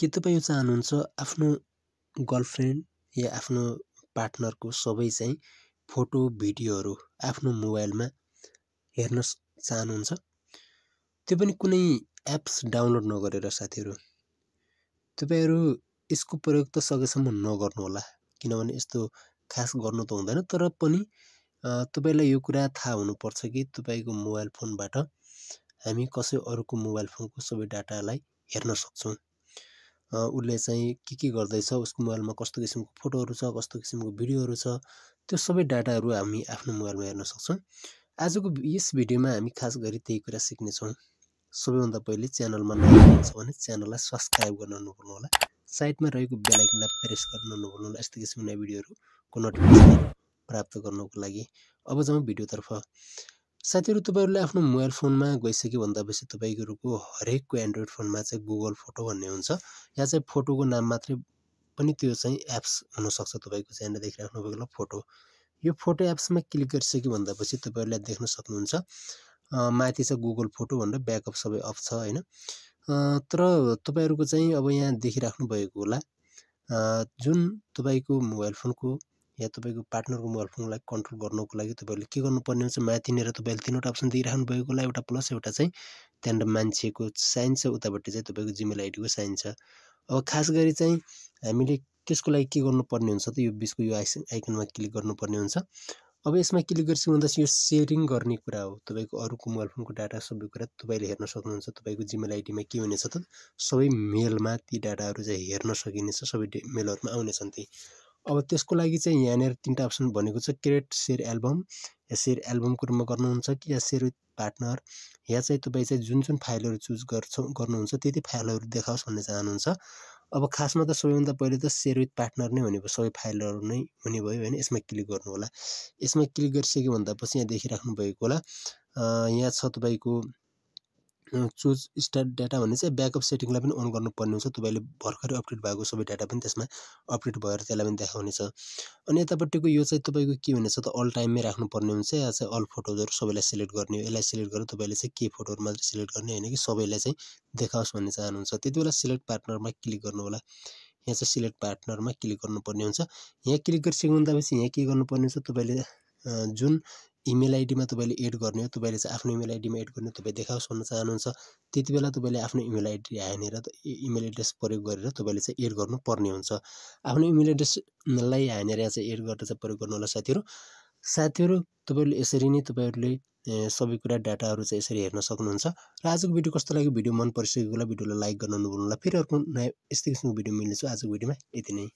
के तपाईँ चाहनुहुन्छ आफ्नो गर्लफ्रेन्ड या आफ्नो पार्टनरको सबै चाहिँ फोटो भिडियोहरू आफ्नो मोबाइलमा हेर्न चाहनुहुन्छ? त्यो पनि कुनै एप्स डाउनलोड नगरेर साथीहरू। तपाईहरु यसको प्रयोग त सकेसम्म नगर्नु होला, किनभने यस्तो खास गर्नु त हुँदैन, तर पनि तपाईलाई यो कुरा थाहा हुनुपर्छ कि तपाईको मोबाइल फोनबाट हामी कसै अरूको मोबाइल फोनको सबै डाटालाई हेर्न सक्छौं। उसले चाहिँ के गर्दैछ, उसको मोबाइलमा कस्तो किसिमको फोटोहरू छ, कस्तो किसिमको भिडियोहरू छ, त्यो सबै डाटाहरू हामी आफ्नो मोबाइलमा हेर्न सक्छौं। आजको यस भिडियोमा हामी खास गरी त्यही कुरा सिक्ने छौं। सबैभन्दा पहिले च्यानलमा नयाँ हुनुहुन्छ भने च्यानललाई सब्स्क्राइब गर्न नभुल्नु होला। साइडमा रहेको बेल आइकनलाई प्रेस गर्न नभुल्नु होला, यस्तै किसिमका भिडियोहरूको नोटिफिकेसन प्राप्त गर्नको लागि। अब जाउँ भिडियोतर्फ। साथीहरु, तपाईहरुले आफ्नो मोबाइल फोनमा गइसके भन्दापछि तपाईहरुको हरेकको एन्ड्रोइड फोनमा चाहिँ गुगल फोटो भन्ने हुन्छ। यहाँ चाहिँ फोटोको नाम मात्रै पनि त्यो चाहिँ एप्स हुन सक्छ। तपाईको चाहिँ यहाँ देखिराख्नु भएको फोटो, यो फोटो एप्समा क्लिक गरिसके भन्दापछि तपाईहरुले देख्न सक्नुहुन्छ माथि चाहिँ गुगल फोटो भनेर ब्याकअप सबै अफ छ हैन। तर तपाईहरुको चाहिँ अब यहाँ देखिराख्नु भएको होला जुन तपाईको मोबाइल फोनको या तपाईको पार्टनरको मोबाइल फोनलाई कन्ट्रोल गर्नको लागि तपाईहरुले के गर्नुपर्ने हुन्छ, माथिनेर तपाईले तीनवटा अप्सन देखिराख्नु भएको होला, एउटा प्लस एउटा चाहिँ त्यहाँबाट मान्छेको साइन छ, उतापट्टि चाहिँ तपाईको जिमेल आइडी को साइन छ। अब खास गरी चाहिँ हामीले त्यसको लागि के गर्नुपर्ने हुन्छ त यो बीचको यो आइकनमा क्लिक गर्नुपर्ने हुन्छ। अब यसमा क्लिक गरिसके भन्दा यो शेयरिङ गर्ने कुरा हो। तपाईको अरूको मोबाइल फोनको डाटा सबै कुरा तपाईले हेर्न सक्नुहुन्छ। तपाईको जिमेल आइडीमा के हुनेछ त सबै मेलमा ती डाटाहरू चाहिँ हेर्न सकिनेछ, सबै मेलहरुमा आउनेछन् ती। अब त्यसको लागि चाहिँ यहाँनेर तीनटा अप्सन भनेको छ, क्रिएट शेयर एल्बम या शेयर एल्बमको रूपमा गर्नुहुन्छ कि या शेयर विथ पार्टनर, या चाहिँ तपाई चाहिँ जुन फाइलहरु चुज गर्नुहुन्छ त्यति फाइलहरु देखाओस् भन्ने चाहनुहुन्छ। अब खासमा त सबैभन्दा पहिले त शेयर विथ पार्टनर नै हुने भयो, सबै फाइलहरु नै हुने भयो हैन। यसमा क्लिक गर्नु होला। यसमा क्लिक गरिसके भन्दापछि यहाँ देखिराख्नु भएको होला यहाँ छ तपाईको चुज स्टार्ट डाटा भन्ने चाहिँ ब्याकअप सेटिङलाई पनि अन गर्नुपर्ने हुन्छ। तपाईले भर्खरै अपडेट भएको सबै डाटा पनि त्यसमा अपडेट भएर त्यसलाई पनि देखाउनेछ। अनि यतापट्टिको यो चाहिँ तपाईको के हुनेछ त अल टाइममै राख्नुपर्ने हुन्छ, या चाहिँ अल फोटोजहरु सबैलाई सिलेक्ट गर्ने हो। यसलाई सिलेक्ट गरेर तपाईले चाहिँ के फोटोहरु मात्र सिलेक्ट गर्ने हैन कि सबैलाई चाहिँ देखाओस् भन्ने चाहनुहुन्छ। त्यतिबेला सिलेक्ट पार्टनरमा क्लिक गर्नु होला। यहाँ चाहिँ सिलेक्ट पार्टनरमा क्लिक गर्नुपर्ने हुन्छ। यहाँ क्लिक गरिसके भन्दापछि यहाँ के गर्नुपर्ने हुन्छ, तपाईले जुन इमेल आइडीमा तपाईले एड गर्ने हो, तपाईले चाहिँ आफ्नो इमेल आइडीमा एड गर्ने तपाई देखाओस् भन्न चाहनुहुन्छ। त्यतिबेला तपाईले आफ्नो इमेल आइडी हानेर इमेल एड्रेस प्रयोग गरेर तपाईले चाहिँ एड गर्नु पर्ने हुन्छ। आफ्नो इमेल एड्रेसलाई हानेर यहाँ चाहिँ एड गरेर चाहिँ प्रयोग गर्नु होला साथीहरु। तपाईहरुले यसरी नै तपाईहरुले सबै कुरा डाटाहरु चाहिँ यसरी हेर्न सक्नुहुन्छ। र आजको भिडियो कस्तो लाग्यो, भिडियो मन परिसकेको होला भिडियोलाई लाइक गर्न नभुल्नु होला। फेरि अर्को नयाँ यस्तै किसिमको भिडियो मिल्नेछु। आजको भिडियोमा यति नै।